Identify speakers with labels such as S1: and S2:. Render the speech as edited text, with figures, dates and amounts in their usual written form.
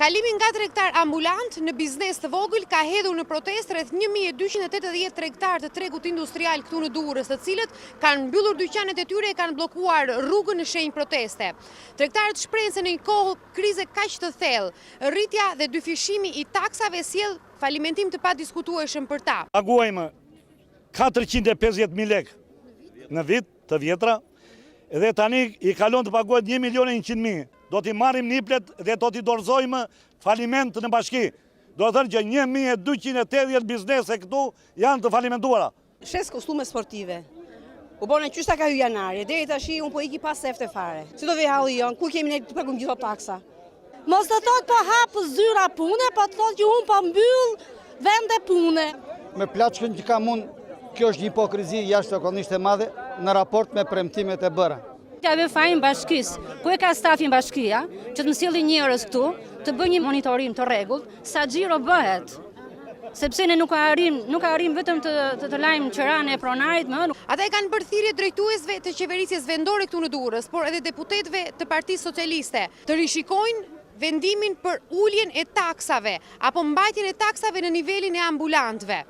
S1: Kalimi nga tregtar ambulant në biznes të vogël ka hedhur në protestë rreth 1280 tregtar të tregut industrial këtu në Durrës, të cilët kanë mbyllur dyqanet e tyre e kanë bllokuar rrugën në shenjë proteste. Tregtarët shprehen se në një kohë krize kaq të thellë, rritja dhe dyfishimi i taksave sjell falimentim të padiskutueshëm për ta.
S2: Paguajmë 450.000 lekë në vit të vjetra, dhe tani i kalon të paguajt 1.100.000. Do t'i marrim niplet dhe do t'i dorëzojmë faliment në bashki. Do të thënë që 1280 biznese këtu janë të falimentuara.
S3: Shes kostume sportive. U bone qysh ta ka hy janari, deri tash unë po iki pas sefte fare. Si do vej halli jon, kur kemi ne të paguajmë gjithë taksa?
S4: Mos të thot po hap zyra pune, po të thot që unë po mbyll vende pune.
S5: Me plaçkën që kam unë, kjo është një hipokrizi jashtëzakonisht e madhe në raport me premtimet e bëra.
S6: Ja ve fajin bashkisë, ku e ka stafin bashkia, që të më sjellë njerëz këtu, të bëjë një monitorim të rregullt, sa xhiro bëhet. Sepse ne nuk arrim vetëm të lajmë qërane e pronarit më.
S1: Ata e kanë bërë thirrje drejtuesve të qeverisjes vendore këtu në Durrës, por edhe deputetëve të Partisë Socialiste, të rishikojnë vendimin për uljen e taksave apo mbajtjen e taksave në nivelin e ambulantëve.